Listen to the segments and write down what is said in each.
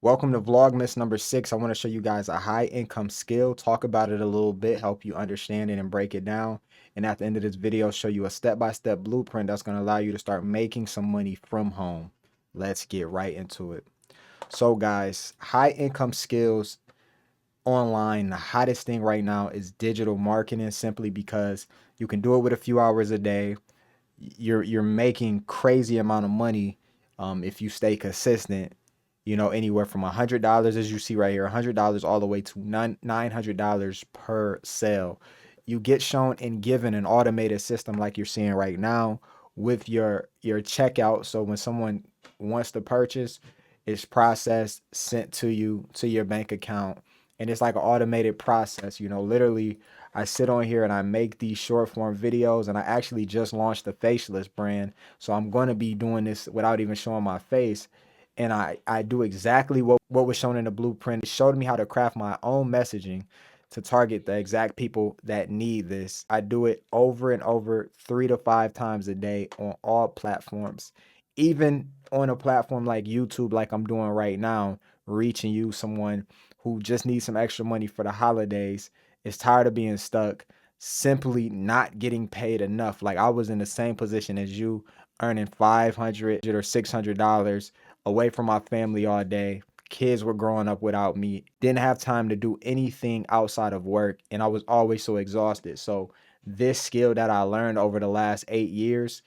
Welcome to Vlogmas number 6. I want to show you guys a high income skill, talk about it a little bit, help you understand it and break it down. And at the end of this video, show you a step-by-step blueprint that's going to allow you to start making some money from home. Let's get right into it. So guys, high income skills online, the hottest thing right now is digital marketing, simply because you can do it with a few hours a day. You're making crazy amount of money if you stay consistent, anywhere from $100, as you see right here, $100 all the way to $900 per sale. You get shown and given an automated system like you're seeing right now with your checkout. So when someone wants to purchase, it's processed, sent to you to your bank account, and it's like an automated process. Literally, I sit on here and I make these short form videos, and I actually just launched the faceless brand. So I'm going to be doing this without even showing my face. And I do exactly what was shown in the blueprint. It showed me how to craft my own messaging to target the exact people that need this. I do it over and over 3 to 5 times a day on all platforms, even on a platform like YouTube, like I'm doing right now, reaching you, someone who just needs some extra money for the holidays, is tired of being stuck, simply not getting paid enough. Like, I was in the same position as you, earning $500 or $600 away from my family all day. Kids were growing up without me, didn't have time to do anything outside of work, and I was always so exhausted. So this skill that I learned over the last 8 years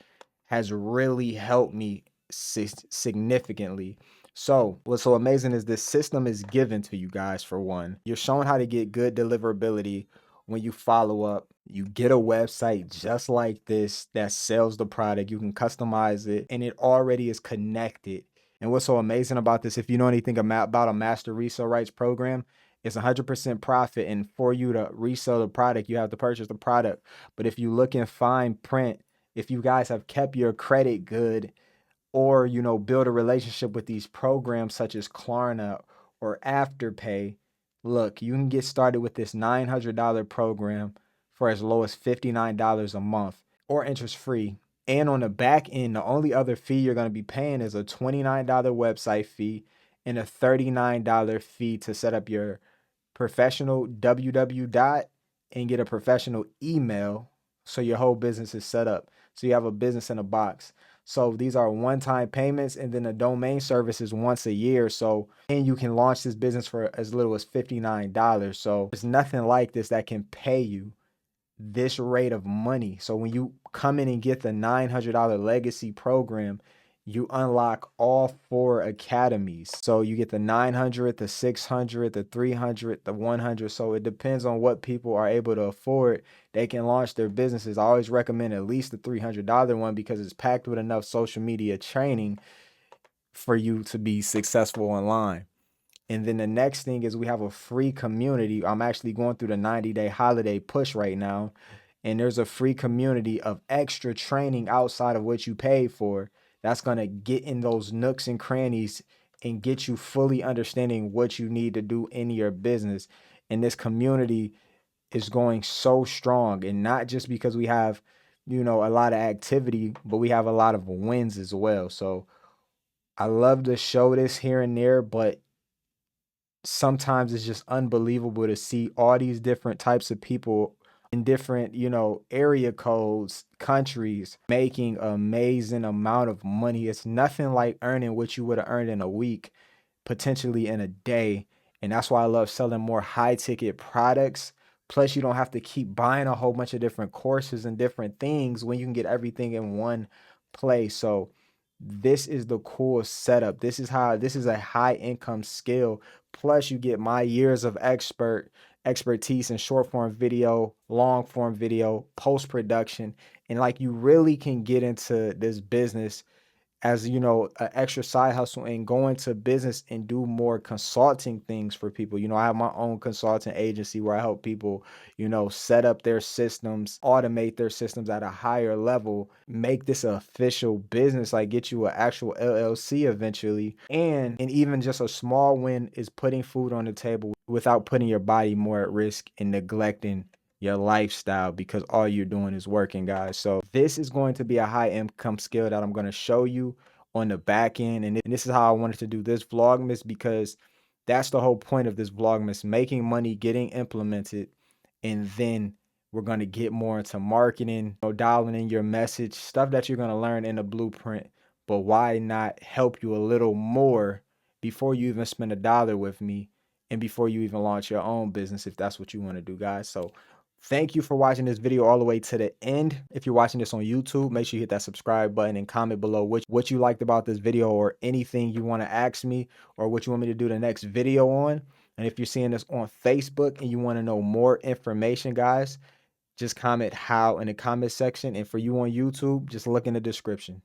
has really helped me significantly. So what's so amazing is this system is given to you guys. For one, you're shown how to get good deliverability. When you follow up, you get a website just like this that sells the product. You can customize it, and it already is connected. And what's so amazing about this, if you know anything about a master resale rights program, it's 100% profit. And for you to resell the product, you have to purchase the product. But if you look in fine print, if you guys have kept your credit good, or build a relationship with these programs such as Klarna or Afterpay, look, you can get started with this $900 program for as low as $59 a month, or interest free. And on the back end, the only other fee you're going to be paying is a $29 website fee and a $39 fee to set up your professional www dot and get a professional email, so your whole business is set up. So you have a business in a box. So these are one-time payments, and then the domain service is once a year. So, and you can launch this business for as little as $59. So there's nothing like this that can pay you this rate of money. So when you come in and get the $900 legacy program, you unlock all 4 academies. So you get the 900, the 600, the 300, the 100. So it depends on what people are able to afford. They can launch their businesses. I always recommend at least the $300 one, because it's packed with enough social media training for you to be successful online. And then the next thing is we have a free community. I'm actually going through the 90-day holiday push right now. And there's a free community of extra training outside of what you paid for, that's going to get in those nooks and crannies and get you fully understanding what you need to do in your business. And this community is going so strong. And not just because we have, a lot of activity, but we have a lot of wins as well. So I love to show this here and there, but sometimes it's just unbelievable to see all these different types of people in different, area codes, countries, making amazing amount of money. It's nothing like earning what you would have earned in a week, potentially in a day. And that's why I love selling more high ticket products. Plus, you don't have to keep buying a whole bunch of different courses and different things when you can get everything in one place. So this is the cool setup. This is a high income skill. Plus, you get my years of expertise in short form video, long form video, post production, and like, you really can get into this business as an extra side hustle and go into business and do more consulting things for people. I have my own consulting agency where I help people, set up their systems, automate their systems at a higher level, make this an official business, like get you an actual LLC eventually. And even just a small win is putting food on the table without putting your body more at risk and neglecting your lifestyle, because all you're doing is working, guys. So this is going to be a high income skill that I'm going to show you on the back end. And this is how I wanted to do this Vlogmas, because that's the whole point of this Vlogmas: making money, getting implemented, and then we're going to get more into marketing, dialing in your message, stuff that you're going to learn in the blueprint. But why not help you a little more before you even spend $1 with me, and before you even launch your own business, if that's what you want to do, guys? So thank you for watching this video all the way to the end. If you're watching this on YouTube, make sure you hit that subscribe button and comment below what you liked about this video, or anything you want to ask me, or what you want me to do the next video on. And if you're seeing this on Facebook and you want to know more information, guys, just comment how in the comment section. And for you on YouTube, just look in the description.